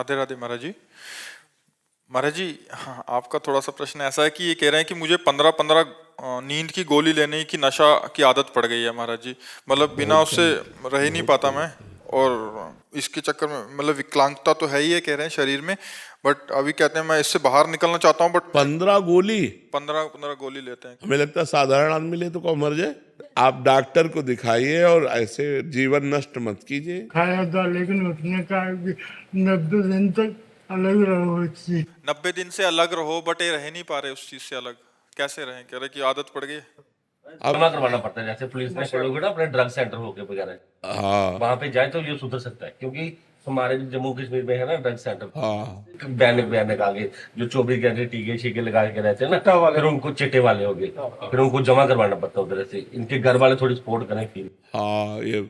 राधे राधे महाराज जी। महाराज जी, हाँ, आपका थोड़ा सा प्रश्न ऐसा है कि ये कह रहे हैं कि मुझे 15-15 नींद की गोली लेने की नशा की आदत पड़ गई है महाराज जी। मतलब बिना बहुत उससे गलत है, रह ही नहीं बहुत पाता मैं। गलत है। और इसके चक्कर में मतलब विकलांगता तो है ही है कह रहे हैं शरीर में। बट अभी कहते हैं मैं इससे बाहर निकलना चाहता हूँ, बट 15 गोली? 15-15 गोली लेते हैं। हमें लगता है साधारण आदमी ले तो कौन मर जाए। आप डॉक्टर को दिखाइए और ऐसे जीवन नष्ट मत कीजिए। खाया था, लेकिन उसने कहा कि 90 दिन तक अलग रहो इससे। 90 दिन से अलग रहो, बट ये रह नहीं पा रहे उस चीज से अलग। कैसे रहें, कह रहे कि आदत पड़ गई है। जमा करवाना पड़ता है। जैसे पुलिस में पढ़ोगे ना अपने ड्रग सेंटर होके वगैरह, हाँ वहां पे जाए तो ये सुधर सकता है। क्योंकि हमारे जम्मू कश्मीर में है ना ड्रग सेंटर, हाँ बैनक बैनक आगे जो 24 घंटे टीके शीके लगा के रहते हैं ना, फिर उनको चिट्टे वाले हो गए, फिर उनको जमा करवाना पड़ता है उधर से। इनके घर वाले थोड़ी सपोर्ट करें फिर। हाँ, ये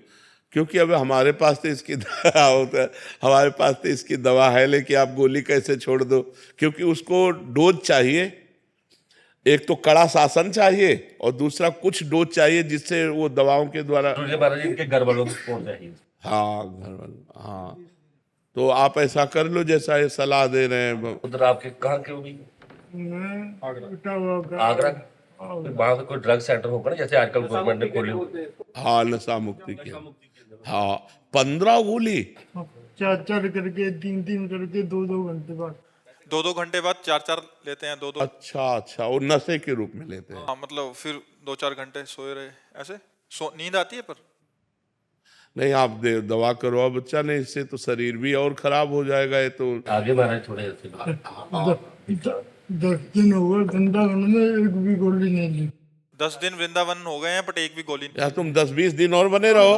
क्योंकि अब हमारे पास तो इसकी दवा होता है, हमारे पास तो इसकी दवा है, लेकिन आप गोली कैसे छोड़ दो? क्योंकि उसको डोज चाहिए। एक तो कड़ा शासन चाहिए और दूसरा कुछ डोज चाहिए जिससे वो दवाओं के द्वारा। तुझे महाराज इनके घर वालों की सपोर्ट चाहिए। हाँ, घर वाले, हाँ। तो आप ऐसा कर लो जैसा ये सलाह दे रहे हैं। उधर आपके कहाँ के होगी? मैं इटावा का आगरा। वहां पे कोई ड्रग सेंटर होगा ना, जैसे आजकल गवर्नमेंट ने खोले हुए। हाँ, नशा मुक्ति किया। हाँ, 15 गोली? 4-4 करके, 3-3 करके, 2-2 घंटे बाद। 2-2 घंटे बाद 4-4 लेते हैं, 2-2। अच्छा अच्छा, वो नशे के रूप में लेते हैं। हाँ, मतलब फिर 2-4 घंटे सोए रहे ऐसे। नींद आती है पर। नहीं, आप दवा करवाओ बच्चा, नहीं इससे तो शरीर भी और खराब हो जाएगा। ये तो आगे महाराज थोड़े ऐसे 10 दिन हो गए वृंदावन में, एक भी गोली नहीं ली। 10 दिन वृंदावन हो गए हैं, बट एक भी गोली नहीं। यार तुम 10-20 दिन और बने रहो,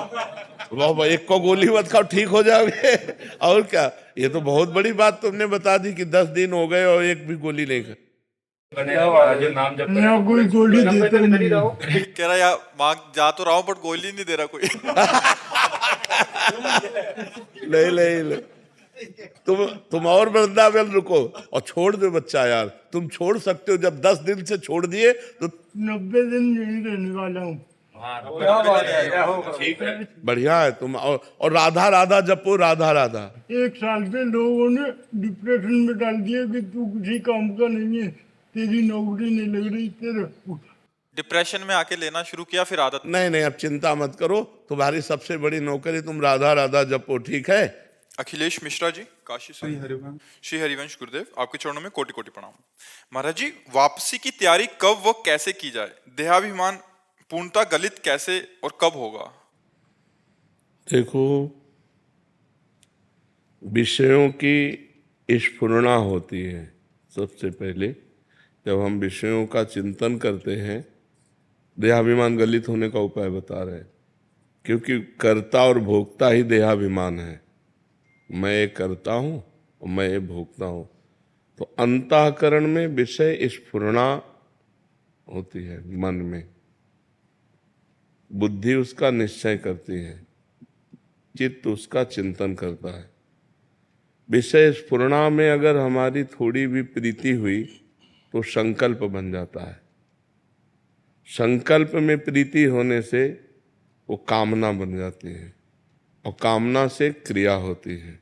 वाह, एक को गोली मत खाओ, ठीक हो जाओगे। और क्या, ये तो बहुत बड़ी बात तुमने बता दी कि 10 दिन हो गए और एक भी गोली नहीं खा। मैं कोई गोली देता ही नहीं। कह रहा यार मांग जा तो रहा हूँ, बट गोली नहीं दे रहा कोई। नहीं नहीं नहीं। तुम और वृंदावन रुको और छोड़ दो बच्चा। यार तुम छोड़ सकते हो, जब 10 दिन से छोड़ दिए तो 90 दिन यही रहने वाला हूँ। बढ़िया है तुम। और राधा राधा जपो, राधा राधा। 1 साल से लोगों ने डिप्रेशन में डाल दिया कि तू किसी काम का नहीं है, तेरी नौकरी नहीं लग रही, तेरे डिप्रेशन में आके लेना शुरू किया, फिर आदत। नहीं नहीं, अब चिंता मत करो, तुम्हारी सबसे बड़ी नौकरी तुम राधा राधा जपो, ठीक है? अखिलेश मिश्रा जी, काशी से। श्री हरिवंश गुरुदेव, आपके चरणों में कोटि कोटि प्रणाम। महाराज जी, वापसी की तैयारी कब व कैसे की जाए? देहाभिमान पूर्णता गलित कैसे और कब होगा? देखो, विषयों की स्फुरना होती है सबसे पहले। जब हम विषयों का चिंतन करते हैं, देहाभिमान गलित होने का उपाय बता रहे हैं। क्योंकि कर्ता और भोक्ता ही देहाभिमान है। मैं ये करता हूँ और मैं ये भोगता हूँ। तो अंतःकरण में विषय स्फुरना होती है, मन में बुद्धि उसका निश्चय करती है, चित्त उसका चिंतन करता है। विषय स्फुरना में अगर हमारी थोड़ी भी प्रीति हुई तो संकल्प बन जाता है। संकल्प में प्रीति होने से वो कामना बन जाती है और कामना से क्रिया होती है।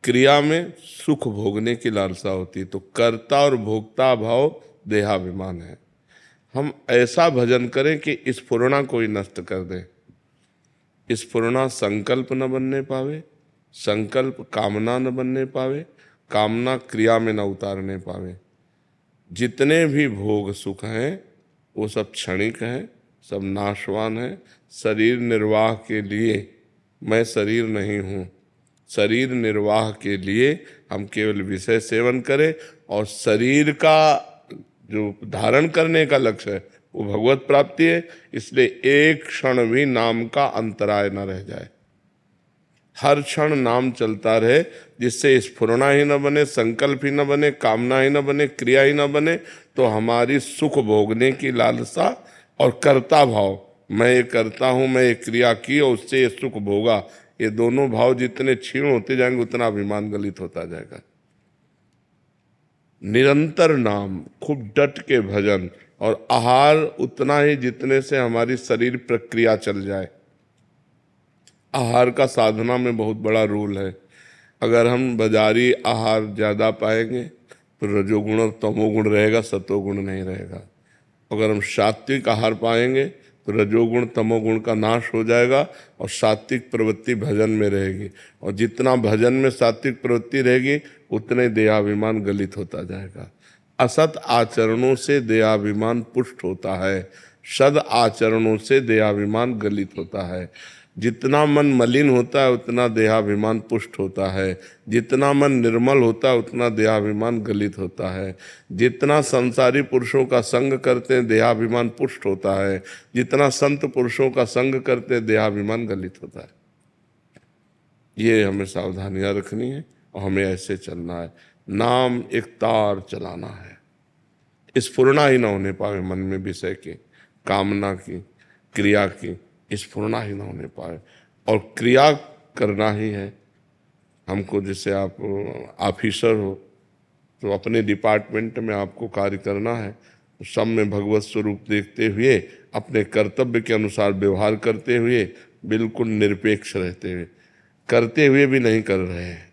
क्रिया में सुख भोगने की लालसा होती है। तो कर्ता और भोक्ता भाव देहाभिमान है। हम ऐसा भजन करें कि स्फुरना कोई नष्ट कर दे। स्फुरना संकल्प न बनने पावे, संकल्प कामना न बनने पावे, कामना क्रिया में न उतारने पावे। जितने भी भोग सुख हैं वो सब क्षणिक हैं, सब नाशवान हैं। शरीर निर्वाह के लिए मैं शरीर नहीं हूँ। शरीर निर्वाह के लिए हम केवल विषय सेवन करें और शरीर का जो धारण करने का लक्ष्य है वो भगवत प्राप्ति है। इसलिए एक क्षण भी नाम का अंतराय न रह जाए। हर क्षण नाम चलता रहे, जिससे स्फुरना ही न बने, संकल्प ही न बने, कामना ही न बने, क्रिया ही न बने। तो हमारी सुख भोगने की लालसा और कर्ता भाव, मैं ये करता हूँ, मैं ये क्रिया की और उससे ये सुख भोगा, ये दोनों भाव जितने क्षीण होते जाएंगे उतना अभिमान गलित होता जाएगा। निरंतर नाम, खूब डट के भजन और आहार उतना ही जितने से हमारी शरीर प्रक्रिया चल जाए। आहार का साधना में बहुत बड़ा रोल है। अगर हम बाजारी आहार ज़्यादा पाएंगे तो रजोगुण और तमोगुण रहेगा, सतोगुण नहीं रहेगा। अगर हम सात्विक आहार पाएंगे तो रजोगुण तमोगुण का नाश हो जाएगा और सात्विक प्रवृत्ति भजन में रहेगी। और जितना भजन में सात्विक प्रवृत्ति रहेगी उतने देहाभिमान गलित होता जाएगा। असत आचरणों से देहाभिमान पुष्ट होता है, सद आचरणों से देहाभिमान गलित होता है। जितना मन मलिन होता है उतना देहाभिमान पुष्ट होता है, जितना मन निर्मल होता है उतना देहाभिमान गलित होता है। जितना संसारी पुरुषों का संग करते हैं देहाभिमान पुष्ट होता है, जितना संत पुरुषों का संग करते हैं देहाभिमान गलित होता है। ये हमें सावधानियां रखनी है और हमें ऐसे चलना है। नाम एक तार चलाना है, स्फुरना ही ना होने पावे मन में विषय की, कामना की, क्रिया की, स्फुरना ही ना होने पाए। और क्रिया करना ही है हमको। जैसे आप ऑफिसर हो तो अपने डिपार्टमेंट में आपको कार्य करना है, तो सब में भगवत स्वरूप देखते हुए अपने कर्तव्य के अनुसार व्यवहार करते हुए बिल्कुल निरपेक्ष रहते हुए, करते हुए भी नहीं कर रहे हैं,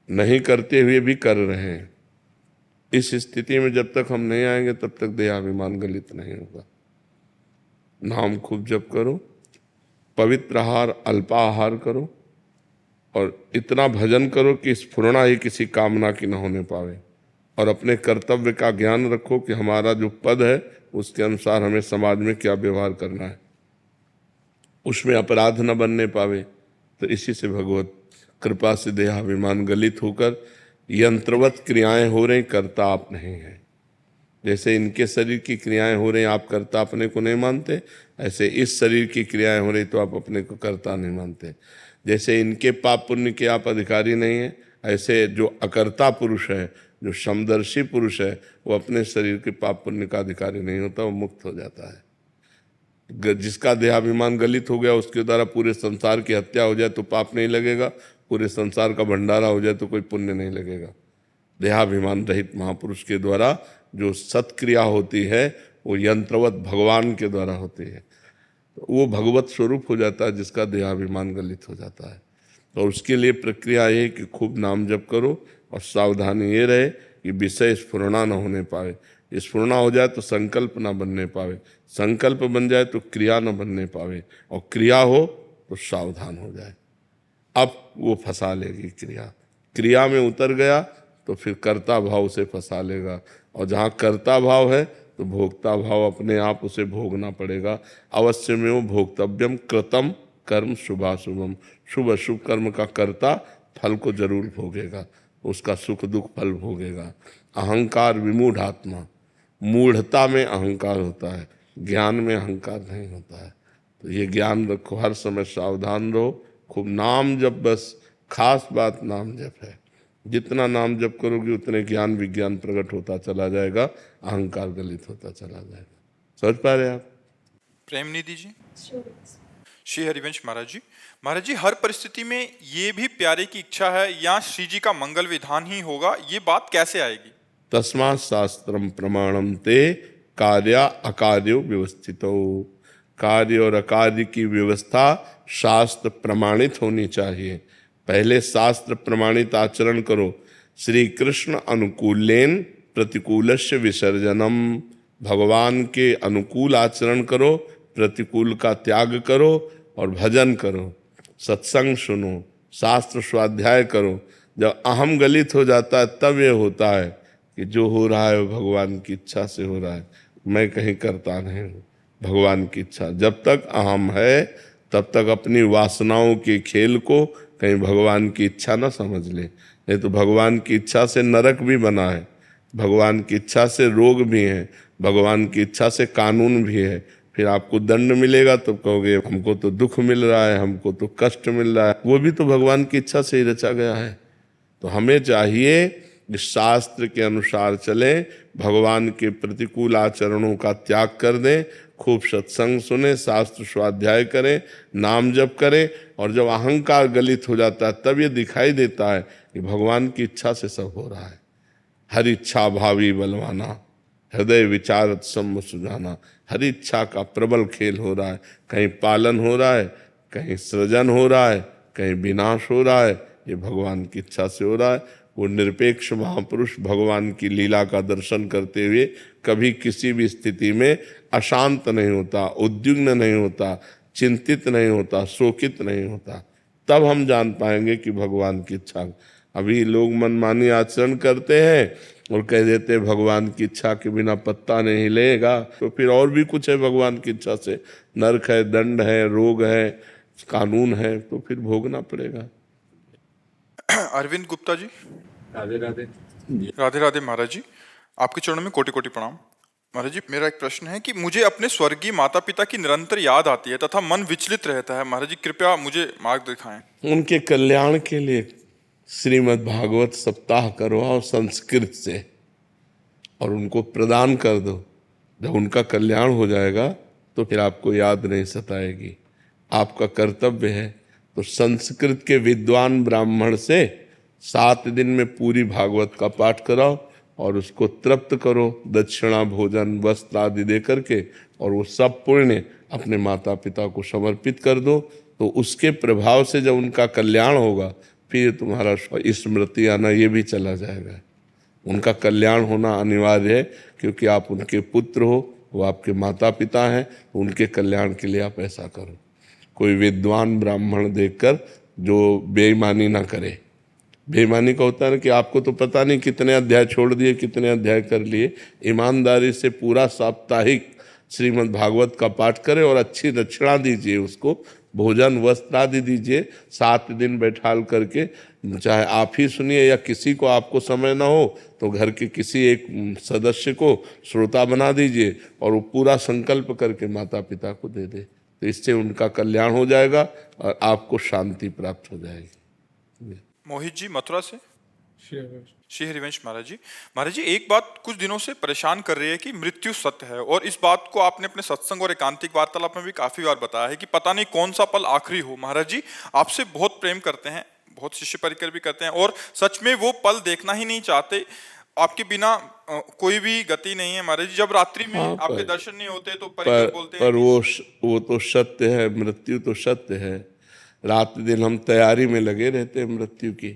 नहीं करते हुए भी कर रहे हैं। इस स्थिति में जब तक हम नहीं आएंगे तब तक देहाभिमान गलित नहीं होगा। नाम खूब जप करो, पवित्र आहार अल्पाहार करो और इतना भजन करो कि स्फुरना ही किसी कामना की न होने पावे। और अपने कर्तव्य का ज्ञान रखो कि हमारा जो पद है उसके अनुसार हमें समाज में क्या व्यवहार करना है, उसमें अपराध न बनने पावे। तो इसी से भगवत कृपा से देहाभिमान गलित होकर यंत्रवत क्रियाएं हो रही, कर्ता आप नहीं है। जैसे इनके शरीर की क्रियाएं हो रही आप कर्ता अपने को नहीं मानते, ऐसे इस शरीर की क्रियाएं हो रही तो आप अपने को कर्ता नहीं मानते। जैसे इनके पाप पुण्य के आप अधिकारी नहीं है, ऐसे जो अकर्ता पुरुष है, जो समदर्शी पुरुष है, वो अपने शरीर के पाप पुण्य का अधिकारी नहीं होता, वो मुक्त हो जाता है। जिसका देहाभिमान गलित हो गया उसके द्वारा पूरे संसार की हत्या हो जाए तो पाप नहीं लगेगा, पूरे संसार का भंडारा हो जाए तो कोई पुण्य नहीं लगेगा। देहाभिमान रहित महापुरुष के द्वारा जो सत्क्रिया होती है वो यंत्रवत भगवान के द्वारा होती है, तो वो भगवत स्वरूप हो जाता है जिसका देहाभिमान गलित हो जाता है। तो उसके लिए प्रक्रिया ये कि खूब नाम जप करो और सावधानी ये रहे कि विषय स्फुरना न होने पाए। स्फुरना हो जाए तो संकल्प ना बनने पावे, संकल्प बन जाए तो क्रिया न बनने पावे, और क्रिया हो तो सावधान हो जाए। अब वो फंसा लेगी क्रिया, क्रिया में उतर गया तो फिर कर्ता भाव से फंसा लेगा, और जहाँ कर्ता भाव है तो भोक्ता भाव अपने आप उसे भोगना पड़ेगा। अवश्य में वो भोक्तव्यम कृतम कर्म शुभाशुभम, शुभ अशुभ कर्म का कर्ता फल को जरूर भोगेगा, उसका सुख दुख फल भोगेगा। अहंकार विमूढ़ आत्मा, मूढ़ता में अहंकार होता है, ज्ञान में अहंकार नहीं होता है। तो ये ज्ञान रखो, हर समय सावधान रहो, खूब नाम जप, बस खास बात नाम जप है। जितना नाम जप करोगे उतने ज्ञान विज्ञान प्रकट होता चला जाएगा, अहंकार गलित होता चला जाएगा। समझ पा रहे आप? प्रेम निधि जी, श्री हरिवंश महाराज जी, महाराज जी हर परिस्थिति में ये भी प्यारे की इच्छा है या श्री जी का मंगल विधान ही होगा, ये बात कैसे आएगी? तस्मात् शास्त्रम प्रमाणम ते कार्य अकार्यो व्यवस्थितो। कार्य और अकार्य की व्यवस्था शास्त्र प्रमाणित होनी चाहिए। पहले शास्त्र प्रमाणित आचरण करो। श्री कृष्ण अनुकूलेन प्रतिकूलस्य विसर्जनम, भगवान के अनुकूल आचरण करो, प्रतिकूल का त्याग करो और भजन करो, सत्संग सुनो, शास्त्र स्वाध्याय करो। जब अहम गलित हो जाता है तब ये होता है कि जो हो रहा है वो भगवान की इच्छा से हो रहा है, मैं कहीं करता नहीं हूँ, भगवान की इच्छा। जब तक अहम है तब तक अपनी वासनाओं के खेल को कहीं भगवान की इच्छा ना समझ ले। नहीं तो भगवान की इच्छा से नरक भी बना है, भगवान की इच्छा से रोग भी है, भगवान की इच्छा से कानून भी है। फिर आपको दंड मिलेगा तो कहोगे हमको तो दुख मिल रहा है, हमको तो कष्ट मिल रहा है, वो भी तो भगवान की इच्छा से ही रचा गया है। तो हमें चाहिए कि शास्त्र के अनुसार चलें, भगवान के प्रतिकूल आचरणों का त्याग कर दें, खूब सत्संग सुने, शास्त्र स्वाध्याय करें, नाम जप करें। और जब अहंकार गलित हो जाता है तब ये दिखाई देता है कि भगवान की इच्छा से सब हो रहा है। हर इच्छा भावी बलवाना, हृदय विचारत सम्म सुजाना। हर इच्छा का प्रबल खेल हो रहा है, कहीं पालन हो रहा है, कहीं सृजन हो रहा है, कहीं विनाश हो रहा है। ये भगवान की इच्छा से हो रहा है। वो निरपेक्ष महापुरुष भगवान की लीला का दर्शन करते हुए कभी किसी भी स्थिति में अशांत नहीं होता, उद्विग्न नहीं होता, चिंतित नहीं होता, शोकित नहीं होता। तब हम जान पाएंगे कि भगवान की इच्छा। अभी लोग मनमानी आचरण करते हैं और कह देते हैं भगवान की इच्छा के बिना पत्ता नहीं हिलेगा, तो फिर और भी कुछ है भगवान की इच्छा से। नरक है, दंड है, रोग है, कानून है, तो फिर भोगना पड़ेगा। अरविंद गुप्ता जी। राधे राधे। राधे राधे महाराज जी, आपके चरणों में कोटि कोटि प्रणाम। महाराज जी, मेरा एक प्रश्न है कि मुझे अपने स्वर्गीय माता पिता की निरंतर याद आती है तथा मन विचलित रहता है। महाराज जी, कृपया मुझे मार्ग दिखाएं। उनके कल्याण के लिए श्रीमद् भागवत सप्ताह करवाओ संस्कृत से और उनको प्रदान कर दो। जब उनका कल्याण हो जाएगा तो फिर आपको याद नहीं सताएगी। आपका कर्तव्य है तो संस्कृत के विद्वान ब्राह्मण से 7 दिन में पूरी भागवत का पाठ कराओ और उसको तृप्त करो, दक्षिणा, भोजन, वस्त्र आदि दे करके, और वो सब पुण्य अपने माता पिता को समर्पित कर दो। तो उसके प्रभाव से जब उनका कल्याण होगा फिर तुम्हारा स्मृति आना ये भी चला जाएगा। उनका कल्याण होना अनिवार्य है क्योंकि आप उनके पुत्र हो, वो आपके माता पिता हैं, तो उनके कल्याण के लिए आप ऐसा करो। कोई विद्वान ब्राह्मण देखकर जो बेईमानी ना करे। बेईमानी का होता है ना कि आपको तो पता नहीं कितने अध्याय छोड़ दिए, कितने अध्याय कर लिए। ईमानदारी से पूरा साप्ताहिक श्रीमद् भागवत का पाठ करें और अच्छी दक्षिणा दीजिए उसको, भोजन वस्त्र आदि दीजिए। 7 दिन बैठाल करके, चाहे आप ही सुनिए या किसी को आपको समय ना हो तो घर के किसी एक सदस्य को श्रोता बना दीजिए और वो पूरा संकल्प करके माता पिता को दे दे। तो इससे उनका कल्याण हो जाएगा और आपको शांति प्राप्त हो जाएगी। मोहित जी मथुरा से। श्री हरिवंश महाराज जी। महाराज जी, एक बात कुछ दिनों से परेशान कर रही है कि मृत्यु सत्य है, और इस बात को आपने अपने सत्संग और एकांतिक वार्तालाप में भी काफी बार बताया है कि पता नहीं कौन सा पल आखिरी हो। महाराज जी, आपसे बहुत प्रेम करते हैं, बहुत शिष्य परिकर भी करते हैं और सच में वो पल देखना ही नहीं चाहते। आपके बिना कोई भी गति नहीं है महाराज जी। जब रात्रि में आपके दर्शन नहीं होते तो परिकर बोलते हैं पर वो तो सत्य है, मृत्यु तो सत्य है। रात दिन हम तैयारी में लगे रहते हैं मृत्यु की,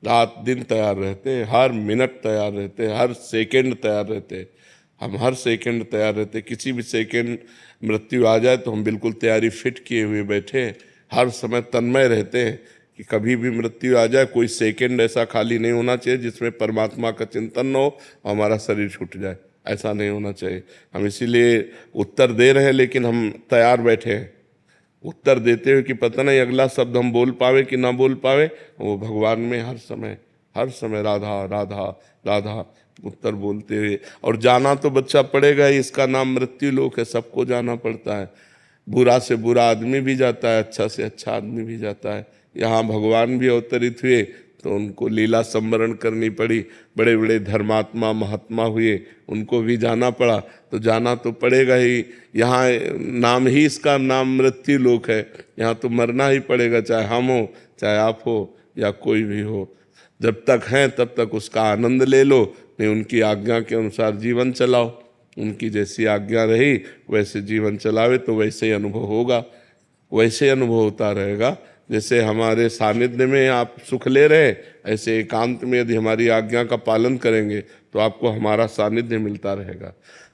रात दिन तैयार रहते हैं, हर मिनट तैयार रहते हैं, हर सेकंड तैयार रहते हैं। हम हर सेकंड तैयार रहते हैं। किसी भी सेकंड मृत्यु आ जाए तो हम बिल्कुल तैयारी फिट किए हुए बैठे हैं, हर समय तन्मय रहते हैं कि कभी भी मृत्यु आ जाए। कोई सेकंड ऐसा खाली नहीं होना चाहिए जिसमें परमात्मा का चिंतन न हो और हमारा शरीर छूट जाए। ऐसा नहीं होना चाहिए। हम इसीलिए उत्तर दे रहे हैं, लेकिन हम तैयार बैठे हैं उत्तर देते हुए कि पता नहीं अगला शब्द हम बोल पावे कि ना बोल पावे। वो भगवान में हर समय राधा राधा राधा उत्तर बोलते हुए। और जाना तो बच्चा पड़ेगा ही, इसका नाम मृत्यु लोक है, सबको जाना पड़ता है। बुरा से बुरा आदमी भी जाता है, अच्छा से अच्छा आदमी भी जाता है। यहाँ भगवान भी अवतरित हुए तो उनको लीला संवरण करनी पड़ी। बड़े बड़े धर्मात्मा महात्मा हुए, उनको भी जाना पड़ा, तो जाना तो पड़ेगा ही। यहाँ नाम ही इसका नाम मृत्यु लोक है। यहाँ तो मरना ही पड़ेगा, चाहे हम हो, चाहे आप हो या कोई भी हो। जब तक हैं तब तक उसका आनंद ले लो, नहीं उनकी आज्ञा के अनुसार जीवन चलाओ। उनकी जैसी आज्ञा रही वैसे जीवन चलावे तो वैसे ही अनुभव होगा, वैसे अनुभव होता रहेगा। जैसे हमारे सानिध्य में आप सुख ले रहे, ऐसे एकांत में यदि हमारी आज्ञा का पालन करेंगे तो आपको हमारा सानिध्य मिलता रहेगा।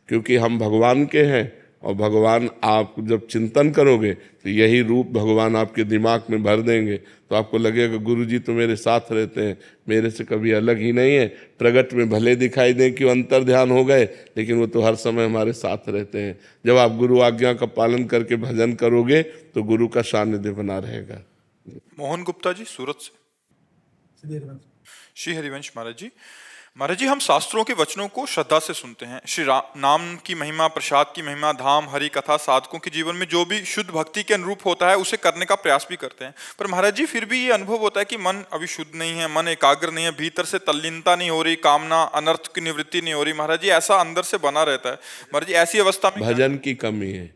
क्योंकि हम भगवान के हैं और भगवान, आप जब चिंतन करोगे तो यही रूप भगवान आपके दिमाग में भर देंगे, तो आपको लगेगा गुरु जी तो मेरे साथ रहते हैं, मेरे से कभी अलग ही नहीं है। प्रगट में भले दिखाई दें कि वो अंतर ध्यान हो गए, लेकिन वो तो हर समय हमारे साथ रहते हैं। जब आप गुरु आज्ञा का पालन करके भजन करोगे तो गुरु का सानिध्य बना रहेगा। मोहन गुप्ता जी सूरत से। श्री हरिवंश महाराज जी। महाराज जी, हम शास्त्रों के वचनों को श्रद्धा से सुनते हैं। श्री नाम की महिमा, प्रसाद की महिमा, धाम, हरि कथा, साधकों के जीवन में जो भी शुद्ध भक्ति के अनुरूप होता है उसे करने का प्रयास भी करते हैं। पर महाराज जी, फिर भी ये अनुभव होता है कि मन अभी शुद्ध नहीं है, मन एकाग्र नहीं है, भीतर से तल्लीनता नहीं हो रही, कामना अनर्थ की निवृत्ति नहीं हो रही। महाराज जी, ऐसा अंदर से बना रहता है। महाराज जी, ऐसी अवस्था में भजन की कमी है।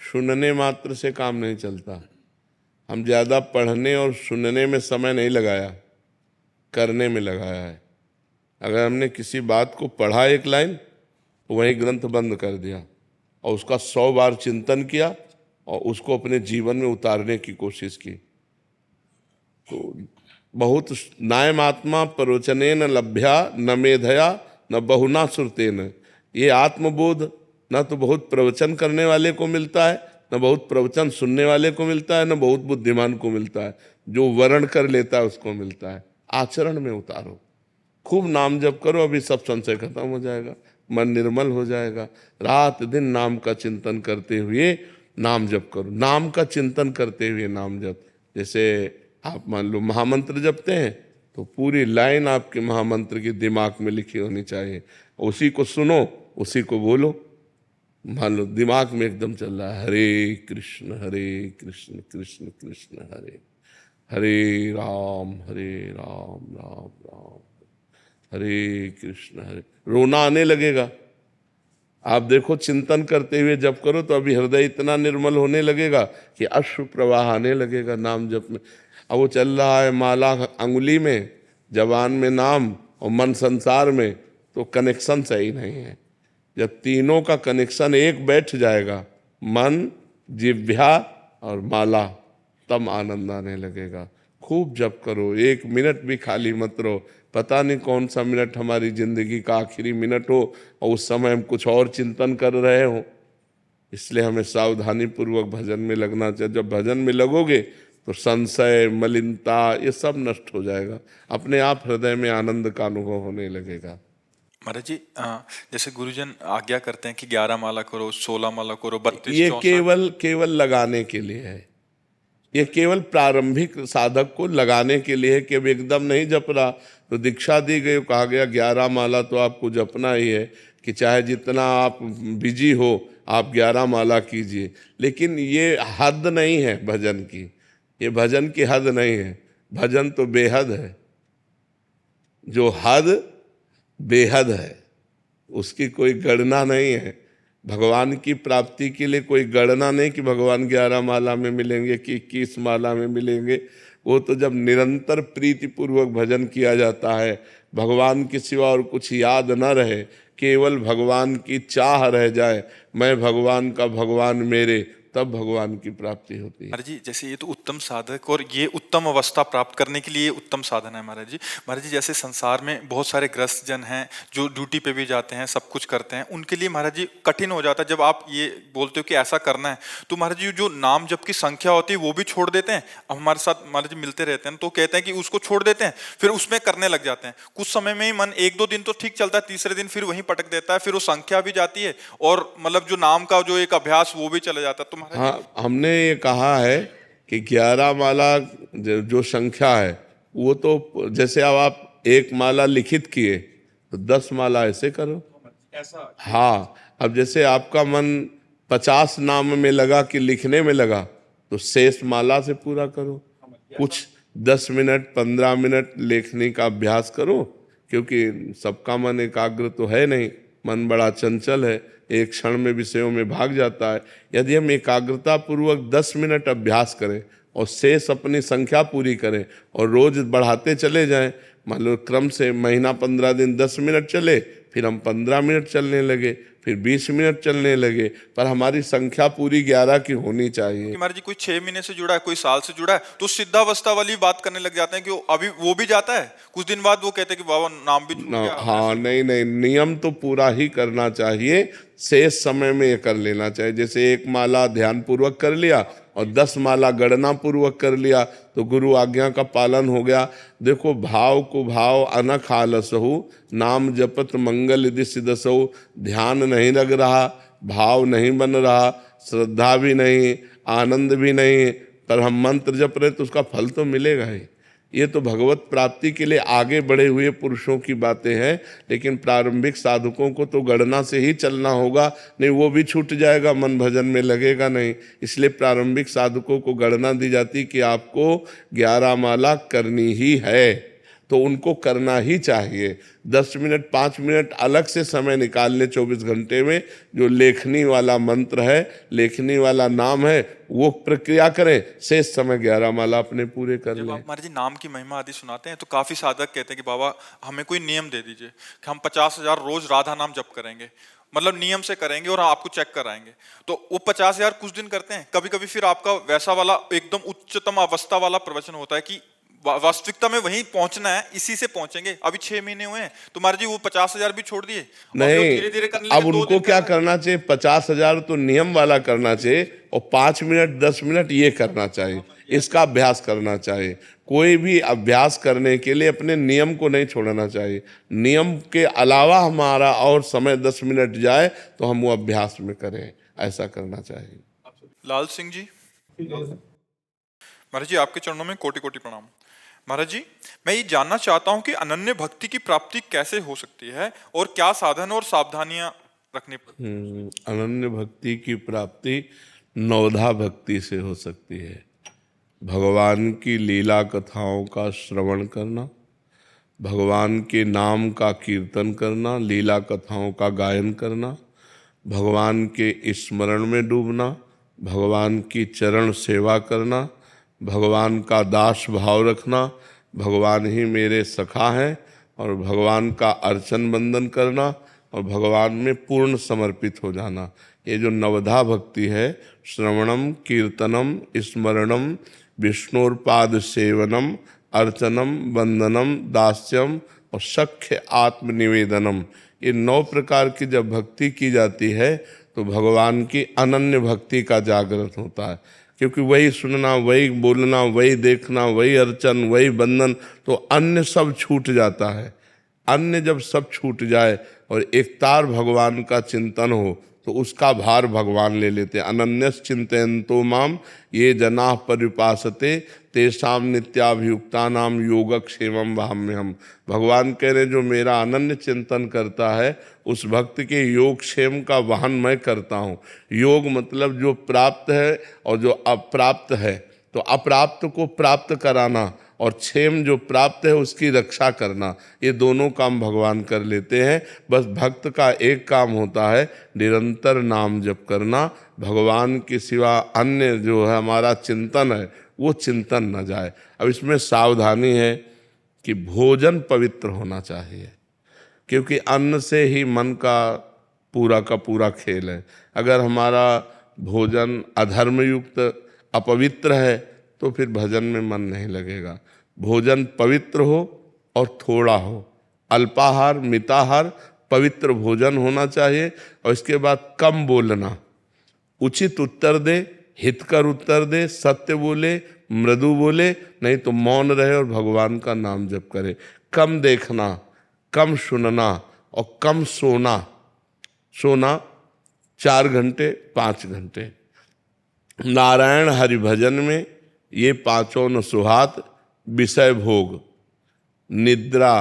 सुनने मात्र से काम नहीं चलता। हम ज़्यादा पढ़ने और सुनने में समय नहीं लगाया, करने में लगाया है। अगर हमने किसी बात को पढ़ा एक लाइन, वही ग्रंथ बंद कर दिया और उसका 100 बार चिंतन किया और उसको अपने जीवन में उतारने की कोशिश की, तो बहुत नायम आत्मा प्रवचनेन लभ्या न मेधया न बहुना श्रुतेन। ये आत्मबोध न तो बहुत प्रवचन करने वाले को मिलता है, न बहुत प्रवचन सुनने वाले को मिलता है, न बहुत बुद्धिमान को मिलता है। जो वर्ण कर लेता है उसको मिलता है। आचरण में उतारो, खूब नाम जप करो, अभी सब संशय खत्म हो जाएगा, मन निर्मल हो जाएगा। रात दिन नाम का चिंतन करते हुए नाम जप करो, नाम का चिंतन करते हुए नाम जप। जैसे आप मान लो महामंत्र जपते हैं तो पूरी लाइन आपके महामंत्र की दिमाग में लिखी होनी चाहिए, उसी को सुनो, उसी को बोलो। मान लो दिमाग में एकदम चल रहा है हरे कृष्ण कृष्ण कृष्ण हरे हरे राम राम राम हरे कृष्ण हरे। रोना आने लगेगा। आप देखो चिंतन करते हुए जप करो तो अभी हृदय इतना निर्मल होने लगेगा कि अश्रु प्रवाह आने लगेगा नाम जप में। अब वो चल रहा है माला अंगुली में, जबान में नाम और मन संसार में, तो कनेक्शन सही नहीं है। जब तीनों का कनेक्शन एक बैठ जाएगा, मन जिह्वा और माला, तब आनंद आने लगेगा। खूब जप करो, 1 मिनट भी खाली मत रहो। पता नहीं कौन सा मिनट हमारी जिंदगी का आखिरी मिनट हो और उस समय हम कुछ और चिंतन कर रहे हो। इसलिए हमें सावधानी पूर्वक भजन में लगना चाहिए। जब भजन में लगोगे तो संशय, मलिनता ये सब नष्ट हो जाएगा, अपने आप हृदय में आनंद का अनुभव होने लगेगा। महाराज जी, जैसे गुरुजन आज्ञा करते हैं कि 11 माला करो, 16 माला करो, 32, ये 64। केवल लगाने के लिए है। ये केवल प्रारंभिक साधक को लगाने के लिए है कि अब एकदम नहीं जप रहा तो दीक्षा दी गई, कहा गया 11 माला तो आपको जपना ही है, कि चाहे जितना आप बिजी हो आप 11 माला कीजिए। लेकिन ये हद नहीं है भजन की, ये भजन की हद नहीं है। भजन तो बेहद है, जो हद बेहद है उसकी कोई गणना नहीं है। भगवान की प्राप्ति के लिए कोई गणना नहीं कि भगवान 11 माला में मिलेंगे कि 21 माला में मिलेंगे। वो तो जब निरंतर प्रीतिपूर्वक भजन किया जाता है, भगवान के सिवा और कुछ याद न रहे, केवल भगवान की चाह रह जाए, मैं भगवान का भगवान मेरे, तब भगवान की प्राप्ति होती है। महाराज जी, जैसे ये तो उत्तम साधक और ये उत्तम अवस्था प्राप्त करने के लिए उत्तम साधन है महाराज जी। महाराज जी, जैसे संसार में बहुत सारे ग्रस्त जन हैं जो ड्यूटी पे भी जाते हैं, सब कुछ करते हैं, उनके लिए महाराज जी कठिन हो जाता है जब आप ये बोलते हो कि ऐसा करना है। तो महाराज जी जो नाम जप की संख्या होती है वो भी छोड़ देते हैं। अब हमारे साथ महाराज जी मिलते रहते हैं तो कहते हैं कि उसको छोड़ देते हैं, फिर उसमें करने लग जाते हैं। कुछ समय में ही मन 1-2 दिन तो ठीक चलता है, तीसरे दिन फिर वहीं पटक देता है, फिर वो संख्या भी जाती है और मतलब जो नाम का जो एक अभ्यास वो भी चला जाता है। तो महाराज हाँ, हमने ये कहा है कि 11 माला जो संख्या है वो तो जैसे अब आप 1 माला लिखित किए तो 10 माला ऐसे करो ऐसा। हाँ, अब जैसे आपका मन 50 नाम में लगा कि लिखने में लगा तो शेष माला से पूरा करो। कुछ 10 मिनट 15 मिनट लेखनी का अभ्यास करो, क्योंकि सबका मन एकाग्र तो है नहीं, मन बड़ा चंचल है, एक क्षण में विषयों में भाग जाता है। यदि हम एकाग्रता पूर्वक 10 मिनट अभ्यास करें और शेष अपनी संख्या पूरी करें और रोज बढ़ाते चले जाएं, मान लो क्रम से महीना 15 दिन 10 मिनट चले, फिर हम 15 मिनट चलने लगे, फिर 20 मिनट चलने लगे, पर हमारी संख्या पूरी 11 की होनी चाहिए। कि महाराज जी कोई 6 महीने से जुड़ा है, कोई साल से जुड़ा है, तो सिद्धावस्था वाली बात करने लग जाते हैं कि अभी वो भी जाता है, कुछ दिन बाद वो कहते हैं कि बाबा नाम भी छूट गया। हाँ, नहीं, नियम तो पूरा ही करना चाहिए, शेष समय में ये कर लेना चाहिए। जैसे 1 माला ध्यान पूर्वक कर लिया और 10 माला गणना पूर्वक कर लिया तो गुरु आज्ञा का पालन हो गया। देखो, भाव को भाव अनख आलसहु, नाम जपत मंगल यदि सिदसहु। ध्यान नहीं लग रहा, भाव नहीं बन रहा, श्रद्धा भी नहीं, आनंद भी नहीं, पर हम मंत्र जप रहे तो उसका फल तो मिलेगा ही। ये तो भगवत प्राप्ति के लिए आगे बढ़े हुए पुरुषों की बातें हैं, लेकिन प्रारंभिक साधकों को तो गणना से ही चलना होगा, नहीं वो भी छूट जाएगा, मन भजन में लगेगा नहीं। इसलिए प्रारंभिक साधकों को गणना दी जाती कि आपको 11 माला करनी ही है, तो उनको करना ही चाहिए। 10 मिनट 5 मिनट अलग से समय निकाल ले 24 घंटे में, जो लेखनी वाला मंत्र है, लेखनी वाला नाम है, वो प्रक्रिया करें, शेष समय 11 माला अपने पूरे कर लें। महाराज जी नाम की महिमा आदि सुनाते हैं तो काफी साधक कहते हैं कि बाबा हमें कोई नियम दे दीजिए कि हम 50,000 रोज राधा नाम जप करेंगे, मतलब नियम से करेंगे और आपको चेक कराएंगे। तो वो 50,000 कुछ दिन करते हैं, कभी कभी फिर आपका वैसा वाला एकदम उच्चतम अवस्था वाला प्रवचन होता है कि वास्तविकता में वहीं पहुंचना है, इसी से पहुंचेंगे। अभी 6 महीने हुए हैं, तो महाराज जी वो 50,000 भी छोड़ दिए, नहीं, धीरे धीरे करने अब लगे, 2 उनको दिन क्या कर रहे हैं। करना चाहिए, 50,000 तो नियम वाला करना चाहिए, और 5 मिनट 10 मिनट ये करना चाहिए, इसका अभ्यास करना चाहिए। कोई भी अभ्यास करने के लिए अपने नियम को नहीं छोड़ना चाहिए। नियम के अलावा हमारा और समय 10 मिनट जाए तो हम वो अभ्यास में करें, ऐसा करना चाहिए। लाल सिंह जी। महाराज जी आपके चरणों में कोटि कोटि प्रणाम। महाराज जी, मैं ये जानना चाहता हूँ कि अनन्य भक्ति की प्राप्ति कैसे हो सकती है और क्या साधन और सावधानियां रखनी पड़ती? अनन्य भक्ति की प्राप्ति नवधा भक्ति से हो सकती है। भगवान की लीला कथाओं का श्रवण करना, भगवान के नाम का कीर्तन करना, लीला कथाओं का गायन करना, भगवान के स्मरण में डूबना, भगवान की चरण सेवा करना, भगवान का दास भाव रखना, भगवान ही मेरे सखा हैं, और भगवान का अर्चन बंदन करना, और भगवान में पूर्ण समर्पित हो जाना। ये जो नवधा भक्ति है, श्रवणम कीर्तनम स्मरणम विष्णुर्पाद सेवनम अर्चनम वंदनम दास्यम और सख्य आत्मनिवेदनम, ये 9 प्रकार की जब भक्ति की जाती है तो भगवान की अनन्य भक्ति का जागृत होता है। क्योंकि वही सुनना, वही बोलना, वही देखना, वही अर्चन, वही बंधन, तो अन्य सब छूट जाता है। अन्य जब सब छूट जाए और एकतार भगवान का चिंतन हो तो उसका भार भगवान ले लेते हैं। अनन्यस चिंतयन्तो माम ये जनाः परिपासते तेषाम नित्याभियुक्तानाम योगक्षेमम वहाम्यहम्। भगवान कह रहे जो मेरा अनन्य चिंतन करता है उस भक्त के योगक्षेम का वहन मैं करता हूँ। योग मतलब जो प्राप्त है और जो अप्राप्त है, तो अप्राप्त को प्राप्त कराना और क्षेम जो प्राप्त है उसकी रक्षा करना, ये दोनों काम भगवान कर लेते हैं। बस भक्त का एक काम होता है निरंतर नाम जप करना, भगवान के सिवा अन्य जो है हमारा चिंतन है वो चिंतन न जाए। अब इसमें सावधानी है कि भोजन पवित्र होना चाहिए, क्योंकि अन्न से ही मन का पूरा खेल है। अगर हमारा भोजन अधर्मयुक्त अपवित्र है तो फिर भजन में मन नहीं लगेगा। भोजन पवित्र हो और थोड़ा हो, अल्पाहार मिताहार पवित्र भोजन होना चाहिए। और इसके बाद कम बोलना, उचित उत्तर दे, हितकर उत्तर दे, सत्य बोले, मृदु बोले, नहीं तो मौन रहे और भगवान का नाम जप करे। कम देखना, कम सुनना और कम सोना। 4 घंटे 5 घंटे। नारायण हरि भजन में ये 5 न सुहात, विषय भोग, निद्रा,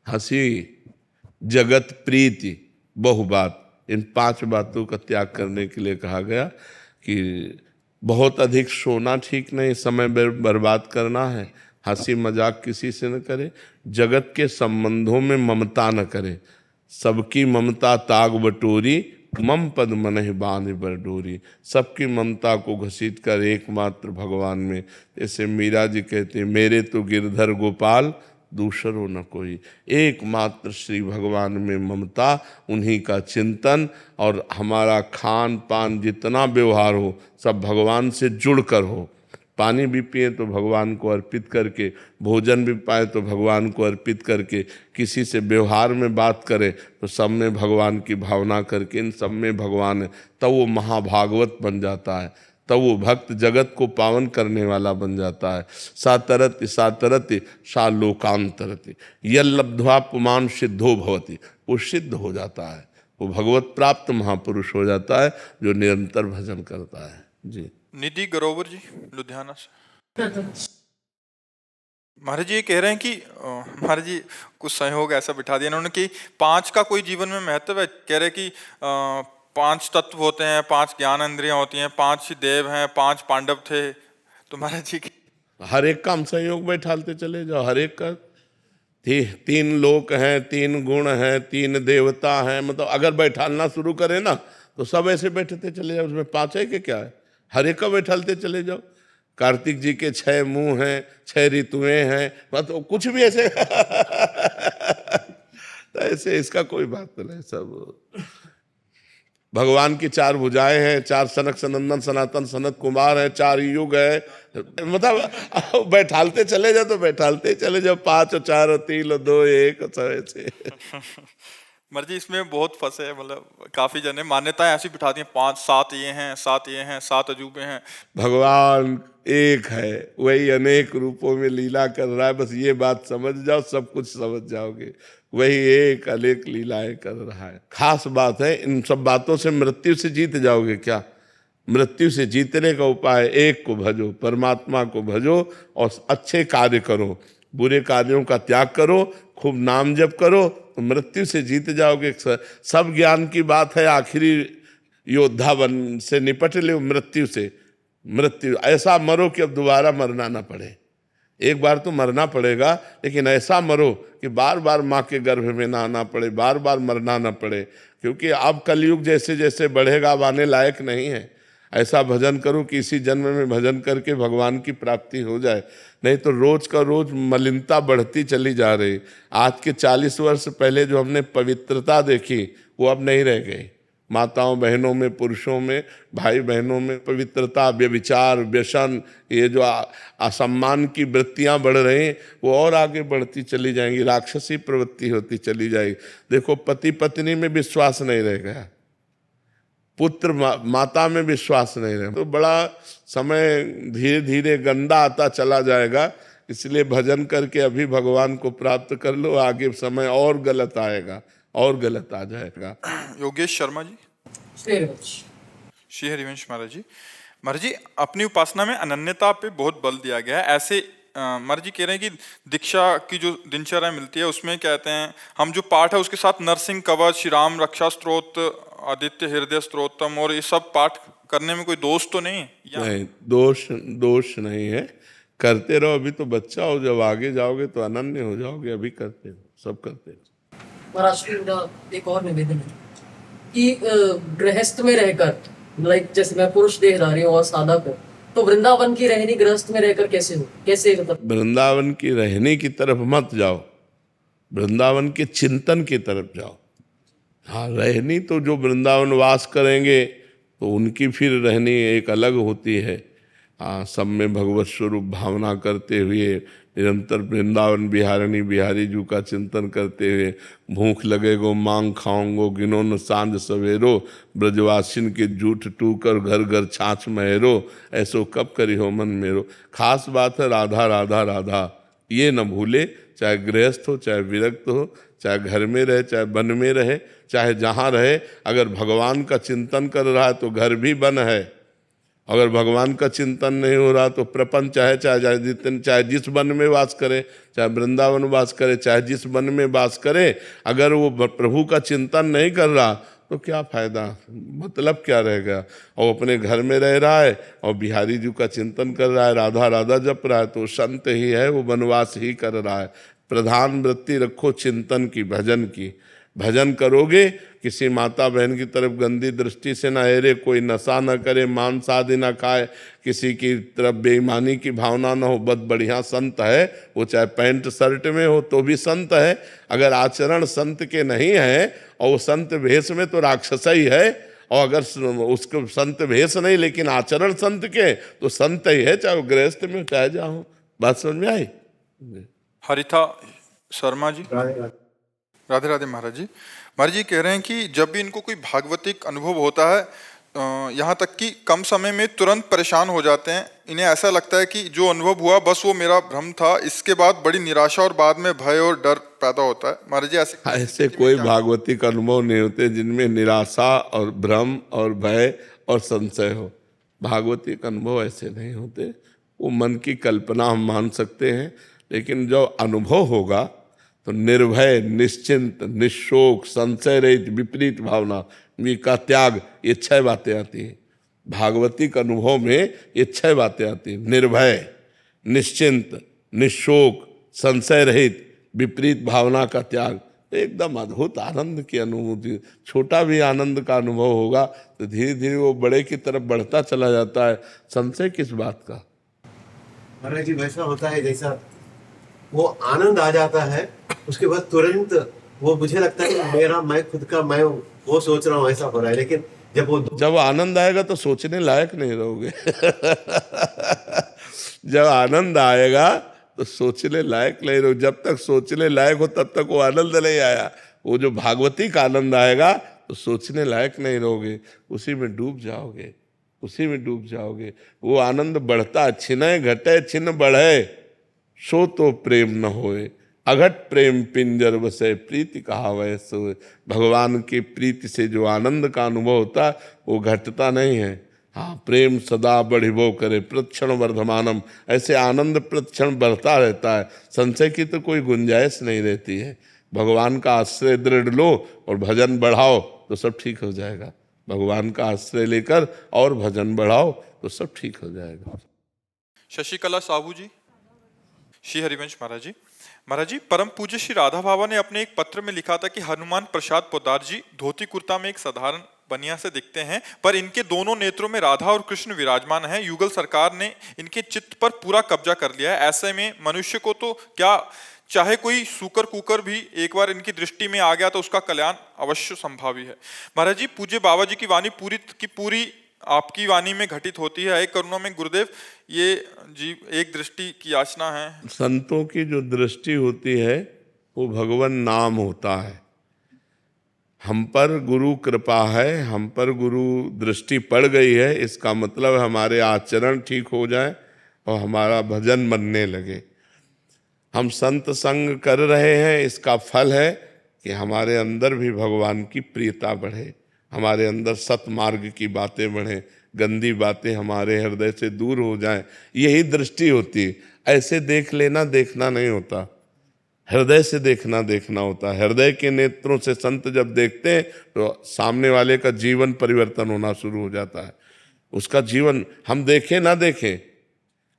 हंसी, जगत प्रीति, बहुबात, इन 5 बातों का त्याग करने के लिए कहा गया कि बहुत अधिक सोना ठीक नहीं, समय बर्बाद करना है। हंसी मजाक किसी से न करे, जगत के संबंधों में ममता न करे। सबकी ममता ताग बटोरी, मम पद मनहि बांध बर डोरी। सबकी ममता को घसीट कर एकमात्र भगवान में, जैसे मीरा जी कहते हैं मेरे तो गिरधर गोपाल दूसरो न कोई। एकमात्र श्री भगवान में ममता, उन्हीं का चिंतन, और हमारा खान पान जितना व्यवहार हो सब भगवान से जुड़कर हो। पानी भी पिए तो भगवान को अर्पित करके, भोजन भी पाए तो भगवान को अर्पित करके, किसी से व्यवहार में बात करें तो सब में भगवान की भावना करके, इन सब में भगवान है, तब वो महाभागवत बन जाता है, तब वो भक्त जगत को पावन करने वाला बन जाता है। सातरति सातरति सा लोकांतरति यल्लब्ध्वा पुमान सिद्धो भवति, वो सिद्ध हो जाता है, वो भगवत प्राप्त महापुरुष हो जाता है जो निरंतर भजन करता है। जी। निधि ग्रोवर जी लुधियाना से। महाराज जी ये कह रहे हैं कि महाराज जी कुछ सहयोग ऐसा बिठा दिया इन्होंने कि 5 का कोई जीवन में महत्व है। कह रहे कि 5 तत्व होते हैं, 5 ज्ञान इंद्रियां होती हैं, 5 देव हैं, 5 पांडव थे। तो महाराज जी हर एक काम सहयोग बैठालते चले जाओ, हर एक का 3 लोक हैं, 3 गुण हैं, 3 देवता हैं। मतलब अगर बैठालना शुरू करें ना तो सब ऐसे बैठते चले जाओ, उसमें 5 है कि क्या है, हर एक का बैठालते चले जाओ। कार्तिक जी के 6 मुंह हैं, 6 ऋतुएं हैं, मतलब कुछ भी ऐसे तो ऐसे इसका कोई बात नहीं। सब भगवान की 4 भुजाएं हैं, 4 सनक सनंदन सनातन सनत कुमार हैं, 4 युग है, मतलब बैठालते चले जाओ तो बैठालते चले जाओ, 5 और 4 और 3 और 2 1 सब ऐसे। मर्जी इसमें बहुत फंसे हैं, मतलब काफी जने मान्यताएं ऐसी बिठा दी हैं, 5 7 ये हैं, 7 ये हैं, 7 अजूबे हैं। भगवान एक है, वही अनेक रूपों में लीला कर रहा है, बस ये बात समझ जाओ, सब कुछ समझ जाओगे। वही एक अनेक लीलाएं कर रहा है। खास बात है, इन सब बातों से मृत्यु से जीत जाओगे क्या? मृत्यु से जीतने का उपाय एक को भजो, परमात्मा को भजो और अच्छे कार्य करो, बुरे कार्यों का त्याग करो, खूब नाम जप करो, तो मृत्यु से जीत जाओगे। सब ज्ञान की बात है, आखिरी योद्धा बन से निपट लो मृत्यु से। मृत्यु ऐसा मरो कि अब दोबारा मरना ना पड़े। एक बार तो मरना पड़ेगा, लेकिन ऐसा मरो कि बार बार माँ के गर्भ में ना आना पड़े, बार बार मरना ना पड़े, क्योंकि अब कलयुग जैसे जैसे बढ़ेगा अब आने लायक नहीं है। ऐसा भजन करो कि इसी जन्म में भजन करके भगवान की प्राप्ति हो जाए, नहीं तो रोज का रोज मलिनता बढ़ती चली जा रही। आज के 40 वर्ष पहले जो हमने पवित्रता देखी वो अब नहीं रह गई। माताओं बहनों में, पुरुषों में, भाई बहनों में पवित्रता, व्यभिचार, व्यसन, ये जो असम्मान की वृत्तियां बढ़ रही हैं वो और आगे बढ़ती चली जाएंगी, राक्षसी प्रवृत्ति होती चली जाएगी। देखो, पति पत्नी में विश्वास नहीं रह गया, पुत्र माता में विश्वास नहीं रहे, तो बड़ा समय धीरे धीरे गंदा आता चला जाएगा। इसलिए भजन करके अभी भगवान को प्राप्त कर लो, आगे समय और गलत आएगा, और गलत आ जाएगा। योगेश शर्मा जी। श्री हरिवंश महाराज जी। महाराज जी, अपनी उपासना में अनन्यता पे बहुत बल दिया गया है। ऐसे महाराज जी कह रहे हैं कि दीक्षा की जो दिनचर्या मिलती है उसमें कहते हैं हम जो पाठ है उसके साथ नरसिंह कवच, श्री राम रक्षा स्तोत्र, आदित्य हृदय स्तोत्रम और ये सब पाठ करने में कोई दोष तो नहीं है? नहीं, दोष नहीं है, करते रहो। अभी तो बच्चा हो, जब आगे जाओगे तो अनन्य हो जाओगे। अभी करते रहो, सब करते रहो। महाराज, मेरा एक और निवेदन है कि गृहस्थ में रहकर, लाइक जैसे मैं पुरुष देह रही हूँ और साधक हूँ, तो वृंदावन की रहनी गृहस्थ में रहकर कैसे हो, कैसे मतलब? वृंदावन की रहने की तरफ मत जाओ, वृंदावन के चिंतन की तरफ जाओ। हाँ, रहनी तो जो वृंदावन वास करेंगे तो उनकी फिर रहनी एक अलग होती है। हाँ, सब में भगवत स्वरूप भावना करते हुए निरंतर वृंदावन बिहारिणी बिहारी जी का चिंतन करते हुए, भूख लगेगो मांग खाऊंगो, गिनो न सांझ सवेरो, ब्रजवासिन के जूठ टूकर घर घर छाछ महेरो, ऐसो कब करी हो मन मेरो। खास बात है राधा राधा राधा, ये न भूले, चाहे गृहस्थ हो, चाहे विरक्त हो, चाहे घर में रहे, चाहे वन में रहे, चाहे जहाँ रहे। अगर भगवान का चिंतन कर रहा है तो घर भी वन है, अगर भगवान का चिंतन नहीं हो रहा तो प्रपंच है, चाहे जिस वन में वास करे, चाहे वृंदावन वास करे, चाहे जिस वन में वास करे, अगर वो प्रभु का चिंतन नहीं कर रहा तो क्या फायदा, मतलब क्या रहेगा। और अपने घर में रह रहा है और बिहारी जी का चिंतन कर रहा है, राधा राधा जप रहा है, तो संत ही है, वो वनवास ही कर रहा है। प्रधान वृत्ति रखो चिंतन की, भजन की। भजन करोगे, किसी माता बहन की तरफ गंदी दृष्टि से ना हेरे, कोई नशा न करे, मांस आदि ना खाए, किसी की तरफ बेईमानी की भावना ना हो, बहुत बढ़िया संत है वो, चाहे पैंट शर्ट में हो तो भी संत है। अगर आचरण संत के नहीं है और वो संत भेष में तो राक्षस ही है, और अगर उसको संत भेष नहीं लेकिन आचरण संत के तो संत ही है, चाहे वो गृहस्थ में चाहे जाओ। बात समझ में आई? हरिता शर्मा जी। राधे राधे महाराज जी। महाराज जी कह रहे हैं कि जब भी इनको कोई भागवतिक अनुभव होता है, यहाँ तक कि कम समय में तुरंत परेशान हो जाते हैं। इन्हें ऐसा लगता है कि जो अनुभव हुआ बस वो मेरा भ्रम था, इसके बाद बड़ी निराशा और बाद में भय और डर पैदा होता है। महाराज जी ऐसे कोई भागवतिक अनुभव नहीं होते जिनमें निराशा और भ्रम और भय और संशय हो। भागवतिक अनुभव ऐसे नहीं होते, वो मन की कल्पना हम मान सकते हैं, लेकिन जो अनुभव होगा तो निर्भय, निश्चिंत, निशोक, संशय रहित, विपरीत भावना का त्याग, ये 6 बातें आती हैं भागवतिक अनुभव में। ये 6 बातें आती हैं, निर्भय, निश्चिंत, निशोक, संशय रहित, विपरीत भावना का त्याग। एकदम अद्भुत आनंद की अनुभूति। छोटा भी आनंद का अनुभव होगा तो धीरे धीरे वो बड़े की तरफ बढ़ता चला जाता है। संशय किस बात का? महाराज जी, वैसा होता है जैसा वो आनंद आ जाता है, उसके बाद तुरंत वो मुझे लगता है कि मेरा, मैं खुद का, मैं वो सोच रहा हूँ ऐसा हो रहा है, लेकिन जब वो जब आनंद आएगा तो सोचने लायक नहीं रहोगे। जब आनंद आएगा तो सोचने लायक नहीं रहोगे। जब तक सोचने लायक हो तब तक वो आनंद नहीं आया। वो जो भागवतिक आनंद आएगा तो सोचने लायक नहीं रहोगे, उसी में डूब जाओगे, उसी में डूब जाओगे। वो आनंद बढ़ता, छिनय घटे छिन बढ़े, सो तो प्रेम न होए, अघट प्रेम पिंजर बसे, प्रीति कहावै सोए। भगवान की प्रीति से जो आनंद का अनुभव होता वो घटता नहीं है। हाँ, प्रेम सदा बढ़िबो करे, प्रतिक्षण वर्धमानम। ऐसे आनंद प्रतिक्षण बढ़ता रहता है, संशय की तो कोई गुंजाइश नहीं रहती है। भगवान का आश्रय दृढ़ लो और भजन बढ़ाओ तो सब ठीक हो जाएगा। भगवान का आश्रय लेकर और भजन बढ़ाओ तो सब ठीक हो जाएगा। शशिकला साहू जी, श्री हरिवंश महाराज जी, परम पूज्य श्री राधा बाबा ने अपने एक पत्र में लिखा था कि हनुमान प्रसाद पोद्दार जी धोती कुर्ता में एक साधारण बनिया से दिखते हैं, पर इनके दोनों नेत्रों में राधा और कृष्ण विराजमान हैं। युगल सरकार ने इनके चित्त पर पूरा कब्जा कर लिया है। ऐसे में मनुष्य को तो क्या, चाहे कोई सूकर कुकर भी एक बार इनकी दृष्टि में आ गया तो उसका कल्याण अवश्य संभावी है। महाराज जी, पूज्य बाबा जी की वाणी पूरी की पूरी आपकी वाणी में घटित होती है। एक करुणा में गुरुदेव, ये जी एक दृष्टि की याचना है। संतों की जो दृष्टि होती है वो भगवान नाम होता है। हम पर गुरु कृपा है, हम पर गुरु दृष्टि पड़ गई है, इसका मतलब हमारे आचरण ठीक हो जाए और हमारा भजन बनने लगे। हम संत संग कर रहे हैं, इसका फल है कि हमारे अंदर भी भगवान की प्रियता बढ़े, हमारे अंदर सतमार्ग की बातें बढ़े, गंदी बातें हमारे हृदय से दूर हो जाएं। यही दृष्टि होती है। ऐसे देख लेना देखना नहीं होता, हृदय से देखना देखना होता है। हृदय के नेत्रों से संत जब देखते हैं तो सामने वाले का जीवन परिवर्तन होना शुरू हो जाता है। उसका जीवन, हम देखें ना देखें,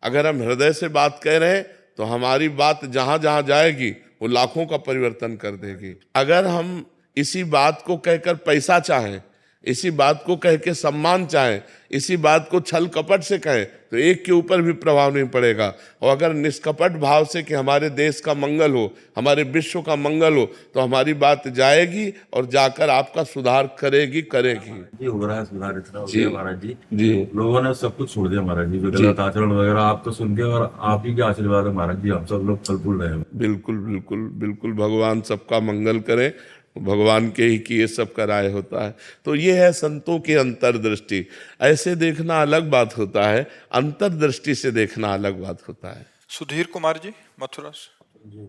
अगर हम हृदय से बात कह रहे हैं तो हमारी बात जहां जहां जाएगी वो लाखों का परिवर्तन कर देगी। अगर हम इसी बात को कहकर पैसा चाहें, इसी बात को कह के सम्मान चाहें, इसी बात को छल कपट से कहें तो एक के ऊपर भी प्रभाव नहीं पड़ेगा। और अगर निष्कपट भाव से कि हमारे देश का मंगल हो, हमारे विश्व का मंगल हो, तो हमारी बात जाएगी और जाकर आपका सुधार करेगी। ये हो रहा है सुधार इतना हो गया महाराज जी। जी, लोगों ने सब कुछ छोड़ दिया महाराज जी, जो गलत आचरण वगैरह आपको सुन के, और आप ही के आशीर्वाद है महाराज जी, हम सब लोग फल फूल रहे हैं। बिल्कुल बिल्कुल बिल्कुल, भगवान सबका मंगल करे, भगवान के ही किए सब का राय होता है। तो ये है संतों की अंतर्दृष्टि। ऐसे देखना अलग बात होता है, अंतर्दृष्टि से देखना अलग बात होता है। सुधीर कुमार जी, मथुरा से।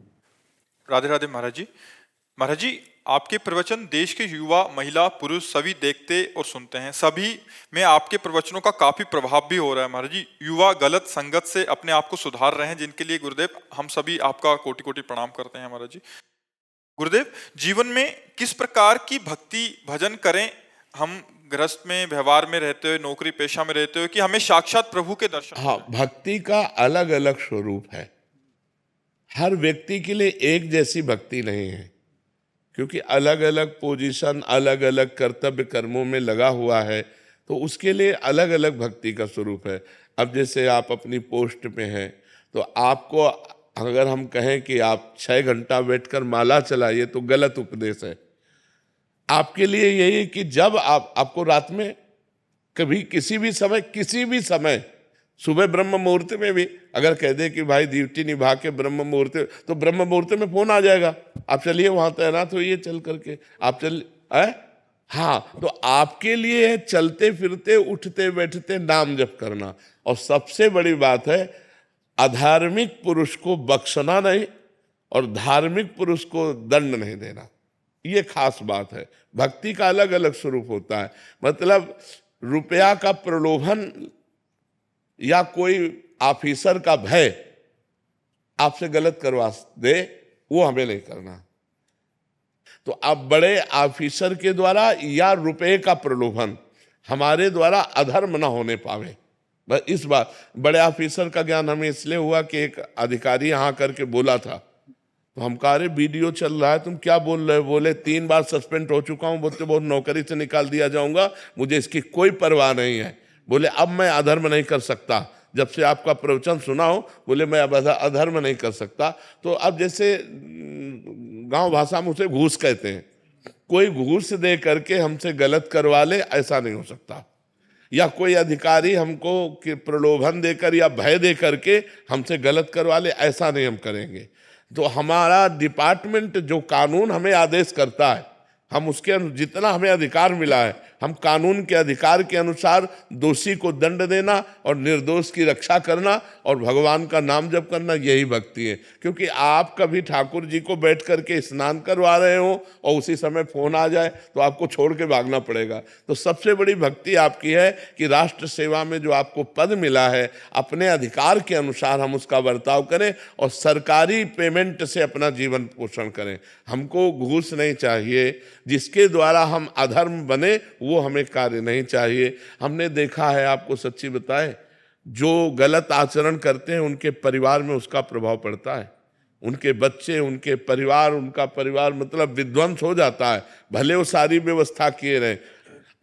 राधे राधे महाराज जी, आपके प्रवचन देश के युवा, महिला, पुरुष सभी देखते और सुनते हैं। सभी में आपके प्रवचनों का काफी प्रभाव भी हो रहा है महाराज जी। युवा गलत संगत से अपने आप को सुधार रहे हैं, जिनके लिए गुरुदेव हम सभी आपका कोटि कोटि प्रणाम करते हैं महाराज जी। गुरुदेव, जीवन में किस प्रकार की भक्ति भजन करें हम, गृहस्थ में, व्यवहार में रहते हुए, नौकरी पेशा में रहते हुए, कि हमें साक्षात प्रभु के दर्शन? हाँ, भक्ति का अलग अलग स्वरूप है। हर व्यक्ति के लिए एक जैसी भक्ति नहीं है, क्योंकि अलग अलग पोजीशन, अलग अलग कर्तव्य कर्मों में लगा हुआ है, तो उसके लिए अलग अलग भक्ति का स्वरूप है। अब जैसे आप अपनी पोस्ट में हैं तो आपको अगर हम कहें कि आप 6 घंटा बैठकर माला चलाइए तो गलत उपदेश है। आपके लिए यही कि जब आपको रात में कभी किसी भी समय सुबह ब्रह्म मुहूर्त में भी अगर कह दे कि भाई ड्यूटी निभा के ब्रह्म मुहूर्त, तो ब्रह्म मुहूर्त में फोन आ जाएगा, आप चलिए वहां तैनात होइए, चल करके आप चल हाँ, तो आपके लिए है चलते फिरते उठते बैठते नाम जप करना। और सबसे बड़ी बात है, अधार्मिक पुरुष को बख्शना नहीं और धार्मिक पुरुष को दंड नहीं देना। ये खास बात है। भक्ति का अलग अलग स्वरूप होता है। मतलब रुपया का प्रलोभन या कोई ऑफिसर का भय आपसे गलत करवा दे, वो हमें नहीं करना। तो आप बड़े ऑफिसर के द्वारा या रुपये का प्रलोभन हमारे द्वारा अधर्म ना होने पावे, बस इस बात। बड़े ऑफिसर का ज्ञान हमें इसलिए हुआ कि एक अधिकारी यहाँ करके बोला था, तो हम कहा अरे वीडियो चल रहा है, तुम क्या बोल रहे हो? बोले 3 बार सस्पेंड हो चुका हूँ, बोलते बहुत नौकरी से निकाल दिया जाऊंगा, मुझे इसकी कोई परवाह नहीं है। बोले अब मैं अधर्म नहीं कर सकता, जब से आपका प्रवचन सुना हो, बोले मैं अब अधर्म नहीं कर सकता। तो अब जैसे गांव भाषा में उसे घूस कहते हैं, कोई घूस दे करके हमसे गलत करवा ले, ऐसा नहीं हो सकता। या कोई अधिकारी हमको प्रलोभन देकर या भय दे करके हमसे गलत करवा ले, ऐसा नहीं हम करेंगे। तो हमारा डिपार्टमेंट जो कानून हमें आदेश करता है, हम उसके जितना हमें अधिकार मिला है, हम कानून के अधिकार के अनुसार दोषी को दंड देना और निर्दोष की रक्षा करना और भगवान का नाम जप करना, यही भक्ति है। क्योंकि आप कभी ठाकुर जी को बैठ करके स्नान करवा रहे हो और उसी समय फोन आ जाए तो आपको छोड़ के भागना पड़ेगा। तो सबसे बड़ी भक्ति आपकी है कि राष्ट्र सेवा में जो आपको पद मिला है, अपने अधिकार के अनुसार हम उसका बर्ताव करें और सरकारी पेमेंट से अपना जीवन पोषण करें। हमको घूस नहीं चाहिए, जिसके द्वारा हम अधर्म बने वो हमें कार्य नहीं चाहिए। हमने देखा है, आपको सच्ची बताए, जो गलत आचरण करते हैं उनके परिवार में उसका प्रभाव पड़ता है। उनके बच्चे, उनके परिवार, उनका परिवार मतलब विध्वंस हो जाता है, भले वो सारी व्यवस्था किए रहे।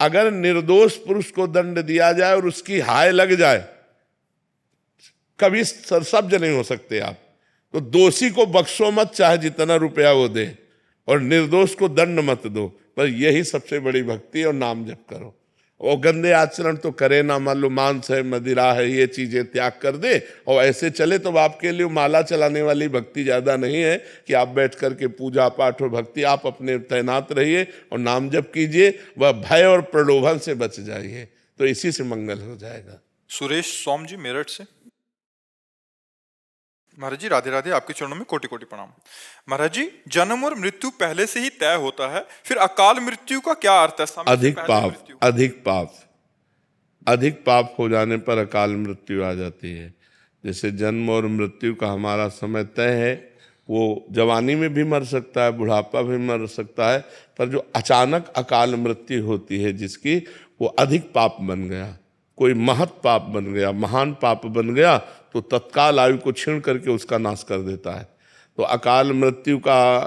अगर निर्दोष पुरुष को दंड दिया जाए और उसकी हाय लग जाए, कभी सरसब्ज नहीं हो सकते आप। तो दोषी को बख्शो मत, चाहे जितना रुपया वो दे, और निर्दोष को दंड मत दो। पर यही सबसे बड़ी भक्ति, और नाम जप करो। और गंदे आचरण तो करे ना, मान लो मांस है, मदिरा है, ये चीजें त्याग कर दे और ऐसे चले, तो आपके लिए माला चलाने वाली भक्ति ज्यादा नहीं है कि आप बैठ करके पूजा पाठ और भक्ति। आप अपने तैनात रहिए और नाम जप कीजिए, वह भय और प्रलोभन से बच जाइए, तो इसी से मंगल हो जाएगा। सुरेश सोम जी मेरठ से। महाराज जी राधे राधे, आपके चरणों में कोटि कोटि प्रणाम। महाराज जी, जन्म और मृत्यु पहले से ही तय होता है, फिर अकाल मृत्यु का क्या अर्थ है? समय से अधिक पहले पाप, मृत्यु। अधिक पाप हो जाने पर अकाल मृत्यु आ जाती है। जैसे जन्म और मृत्यु का हमारा समय तय है, वो जवानी में भी मर सकता है, बुढ़ापा भी मर सकता है, पर जो अचानक अकाल मृत्यु होती है जिसकी, वो अधिक पाप बन गया, कोई महत पाप बन गया, महान पाप बन गया, तो तत्काल आयु को छीन करके उसका नाश कर देता है। तो अकाल मृत्यु का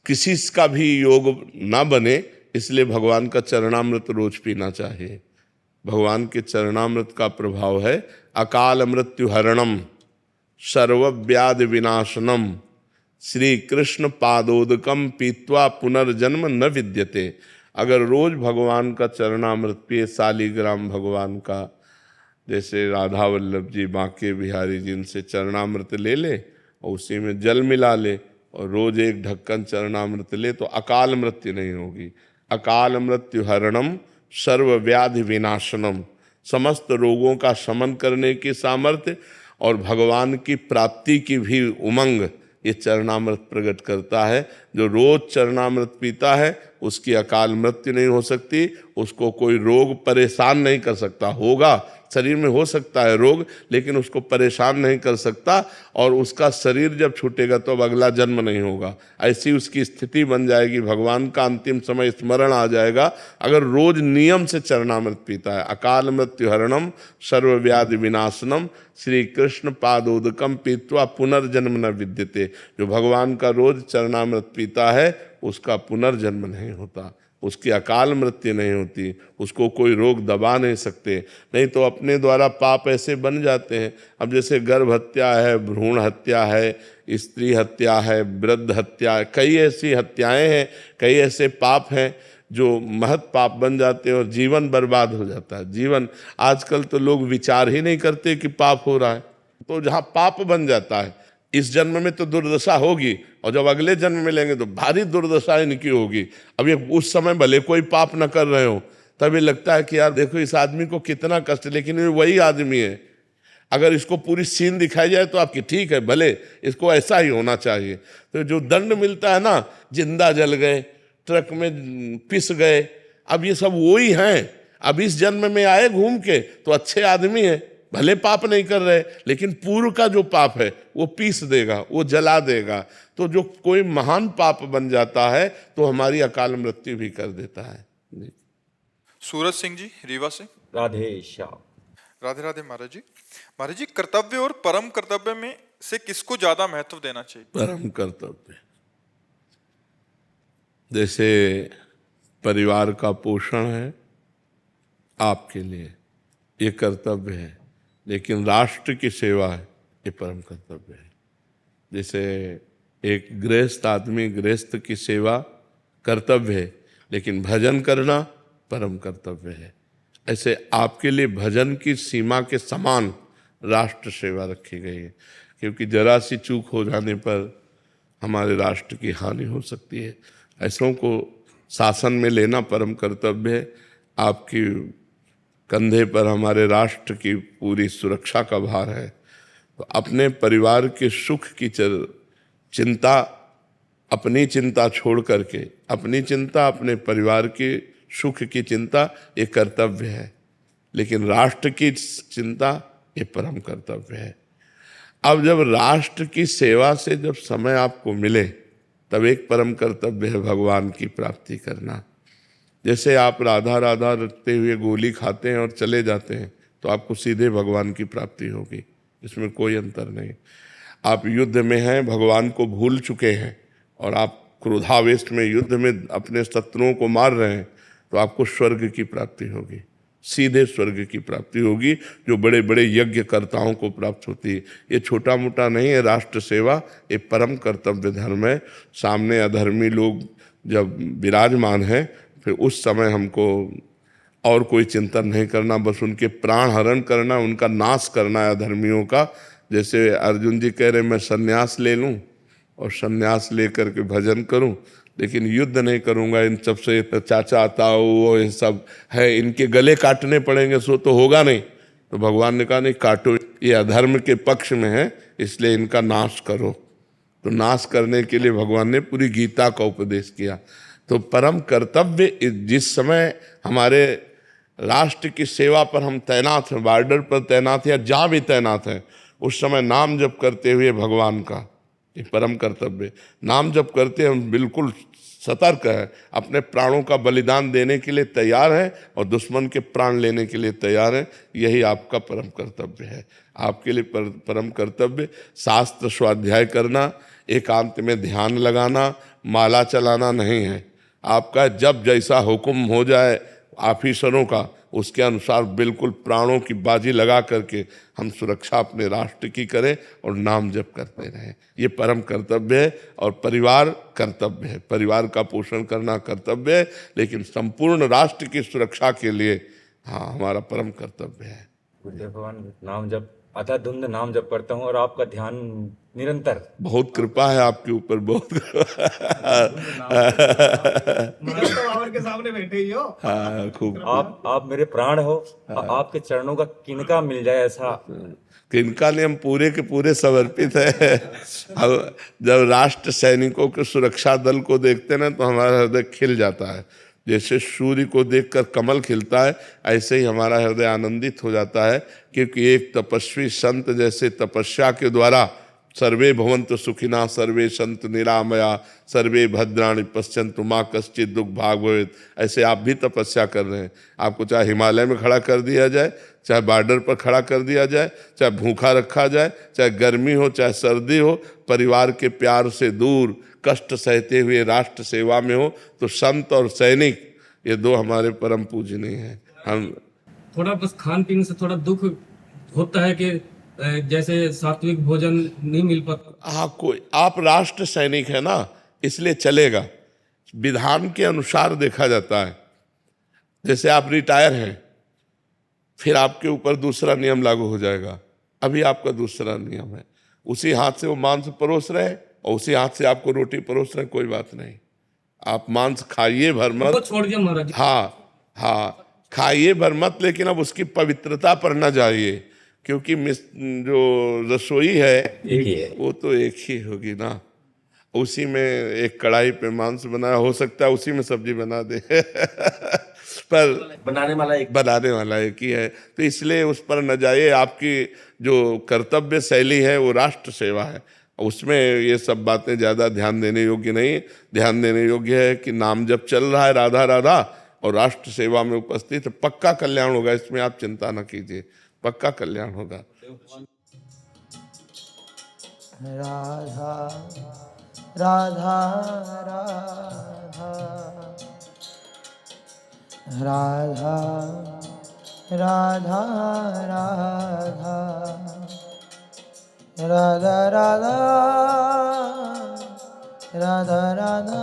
किसी का भी योग ना बने, इसलिए भगवान का चरणामृत रोज पीना चाहिए। भगवान के चरणामृत का प्रभाव है अकाल मृत्यु हरणम सर्वव्याधि विनाशनम श्री कृष्ण पादोदकम पीत्वा पुनर्जन्म न विद्यते। अगर रोज भगवान का चरणामृत पिए, शालिग्राम भगवान का, जैसे राधा वल्लभ जी, बांके बिहारी जी, इनसे चरणामृत ले ले और उसी में जल मिला ले और रोज एक ढक्कन चरणामृत ले, तो अकाल मृत्यु नहीं होगी। अकाल मृत्यु हरणम सर्वव्याधि विनाशनम, समस्त रोगों का शमन करने की सामर्थ्य और भगवान की प्राप्ति की भी उमंग ये चरणामृत प्रकट करता है। जो रोज चरणामृत पीता है उसकी अकाल मृत्यु नहीं हो सकती, उसको कोई रोग परेशान नहीं कर सकता। होगा, शरीर में हो सकता है रोग, लेकिन उसको परेशान नहीं कर सकता, और उसका शरीर जब छूटेगा तो अब अगला जन्म नहीं होगा, ऐसी उसकी स्थिति बन जाएगी। भगवान का अंतिम समय स्मरण आ जाएगा अगर रोज नियम से चरणामृत पीता है। अकाल मृत्यु हरणम सर्वव्याधि विनाशनम श्री कृष्ण पादोदकम पीत्वा पुनर्जन्म न विद्यते। जो भगवान का रोज चरणामृत पीता है उसका पुनर्जन्म नहीं होता, उसकी अकाल मृत्यु नहीं होती, उसको कोई रोग दबा नहीं सकते। नहीं तो अपने द्वारा पाप ऐसे बन जाते हैं। अब जैसे गर्भ हत्या है, भ्रूण हत्या है, स्त्री हत्या है, वृद्ध हत्या है, कई ऐसी हत्याएं हैं, कई ऐसे पाप हैं जो महत पाप बन जाते हैं और जीवन बर्बाद हो जाता है। जीवन, आजकल तो लोग विचार ही नहीं करते कि पाप हो रहा है। तो जहाँ पाप बन जाता है, इस जन्म में तो दुर्दशा होगी, और जब अगले जन्म में लेंगे तो भारी दुर्दशा इनकी होगी। अब ये उस समय भले कोई पाप न कर रहे हो, तभी लगता है कि यार देखो इस आदमी को कितना कष्ट, लेकिन ये वही आदमी है। अगर इसको पूरी सीन दिखाई जाए तो आपकी ठीक है, भले इसको ऐसा ही होना चाहिए। तो जो दंड मिलता है ना, जिंदा जल गए, ट्रक में पिस गए, अब ये सब वही हैं। अब इस जन्म में आए घूम के तो अच्छे आदमी है, भले पाप नहीं कर रहे, लेकिन पूर्व का जो पाप है वो पीस देगा, वो जला देगा। तो जो कोई महान पाप बन जाता है तो हमारी अकाल मृत्यु भी कर देता है। सूरज सिंह जी रीवा से। राधे श्याम। राधे राधे महाराज जी। महाराज जी, कर्तव्य और परम कर्तव्य में से किसको ज्यादा महत्व देना चाहिए? परम कर्तव्य। जैसे परिवार का पोषण है आपके लिए, ये कर्तव्य है, लेकिन राष्ट्र की सेवा है, ये परम कर्तव्य है। जैसे एक गृहस्थ आदमी गृहस्थ की सेवा कर्तव्य है, लेकिन भजन करना परम कर्तव्य है। ऐसे आपके लिए भजन की सीमा के समान राष्ट्र सेवा रखी गई है, क्योंकि जरा सी चूक हो जाने पर हमारे राष्ट्र की हानि हो सकती है। ऐसों को शासन में लेना परम कर्तव्य है। आपकी कंधे पर हमारे राष्ट्र की पूरी सुरक्षा का भार है, तो अपने परिवार के सुख की चिंता, अपनी चिंता छोड़ करके, अपनी चिंता, अपने परिवार के सुख की चिंता ये कर्तव्य है, लेकिन राष्ट्र की चिंता ये परम कर्तव्य है। अब जब राष्ट्र की सेवा से जब समय आपको मिले, तब एक परम कर्तव्य है भगवान की प्राप्ति करना। जैसे आप राधा राधा रटते हुए गोली खाते हैं और चले जाते हैं, तो आपको सीधे भगवान की प्राप्ति होगी, इसमें कोई अंतर नहीं। आप युद्ध में हैं, भगवान को भूल चुके हैं, और आप क्रोधावेश में युद्ध में अपने शत्रुओं को मार रहे हैं, तो आपको स्वर्ग की प्राप्ति होगी, सीधे स्वर्ग की प्राप्ति होगी, जो बड़े बड़े यज्ञकर्ताओं को प्राप्त होती है। ये छोटा मोटा नहीं है, राष्ट्र सेवा ये परम कर्तव्य धर्म है। सामने अधर्मी लोग जब विराजमान हैं, फिर उस समय हमको और कोई चिंतन नहीं करना, बस उनके प्राण हरण करना, उनका नाश करना है अधर्मियों का। जैसे अर्जुन जी कह रहे मैं संन्यास ले लूं और संन्यास ले करके भजन करूं, लेकिन युद्ध नहीं करूंगा इन सबसे, चाचा ताऊ वो ये सब है, इनके गले काटने पड़ेंगे, सो तो होगा नहीं। तो भगवान ने कहा नहीं काटो, ये अधर्म के पक्ष में है, इसलिए इनका नाश करो। तो नाश करने के लिए भगवान ने पूरी गीता का उपदेश किया। तो परम कर्तव्य, जिस समय हमारे राष्ट्र की सेवा पर हम तैनात हैं, बॉर्डर पर तैनात हैं या जहाँ भी तैनात हैं, उस समय नाम जप करते हुए भगवान का ये परम कर्तव्य। नाम जप करते हम बिल्कुल सतर्क है, अपने प्राणों का बलिदान देने के लिए तैयार हैं और दुश्मन के प्राण लेने के लिए तैयार हैं। यही आपका परम कर्तव्य है। आपके लिए परम कर्तव्य शास्त्र स्वाध्याय करना, एकांत में ध्यान लगाना, माला चलाना नहीं है। आपका जब जैसा हुक्म हो जाए ऑफिसरों का, उसके अनुसार बिल्कुल प्राणों की बाजी लगा करके हम सुरक्षा अपने राष्ट्र की करें और नाम जप करते रहें। ये परम कर्तव्य है। और परिवार कर्तव्य है, परिवार का पोषण करना कर्तव्य है, लेकिन संपूर्ण राष्ट्र की सुरक्षा के लिए हाँ हमारा परम कर्तव्य है। गुरुदेव भगवान, नाम जप अधाधुंध नाम जप करता हूँ और आपका ध्यान निरंतर। बहुत कृपा है आपके ऊपर, बहुत के सामने बैठे ही हो। हाँ खूब। आप मेरे प्राण हो, आपके चरणों का किनका मिल जाए ऐसा। किनका लिए हम पूरे के पूरे समर्पित है। अब जब राष्ट्र सैनिकों के सुरक्षा दल को देखते ना, तो हमारा हृदय खिल जाता है। जैसे सूर्य को देखकर कमल खिलता है, ऐसे ही हमारा हृदय आनंदित हो जाता है, क्योंकि एक तपस्वी संत जैसे तपस्या के द्वारा सर्वे भवन्तु सुखिनः सर्वे सन्तु निरामया सर्वे भद्राणि पश्यन्तु मा कश्चित् दुख भाग भवेत्, ऐसे आप भी तपस्या कर रहे हैं। आपको चाहे हिमालय में खड़ा कर दिया जाए, चाहे बॉर्डर पर खड़ा कर दिया जाए, चाहे भूखा रखा जाए, चाहे गर्मी हो चाहे सर्दी हो, परिवार के प्यार से दूर कष्ट सहते हुए राष्ट्र सेवा में हो, तो संत और सैनिक ये दो हमारे परम पूजनीय हैं। हम थोड़ा बस खान पीन से थोड़ा दुख होता है कि जैसे सात्विक भोजन नहीं मिल पाता। हाँ, कोई आप राष्ट्र सैनिक है ना, इसलिए चलेगा। विधान के अनुसार देखा जाता है। जैसे आप रिटायर हैं, फिर आपके ऊपर दूसरा नियम लागू हो जाएगा। अभी आपका दूसरा नियम है, उसी हाथ से वो मांस परोस रहे और उसी हाथ से आपको रोटी परोस रहे, कोई बात नहीं। आप मांस खाइए भर मत, छोड़ दिया महाराज। हाँ खाइए भर मत, लेकिन अब उसकी पवित्रता पर न जाइए, क्योंकि जो रसोई है एक ही है, वो तो एक ही होगी ना। उसी में एक कढ़ाई पे मांस बनाया, हो सकता है उसी में सब्जी बना दे पर बनाने वाला एक ही है। तो इसलिए उस पर न जाइए। आपकी जो कर्तव्य शैली है वो राष्ट्र सेवा है, उसमें ये सब बातें ज़्यादा ध्यान देने योग्य नहीं। ध्यान देने योग्य है कि नाम जब चल रहा है राधा राधा और राष्ट्र सेवा में उपस्थित, पक्का कल्याण होगा, इसमें आप चिंता न कीजिए, पक्का कल्याण होगा। राधा राधा राधा राधा राधा राधा राधा राधा राधा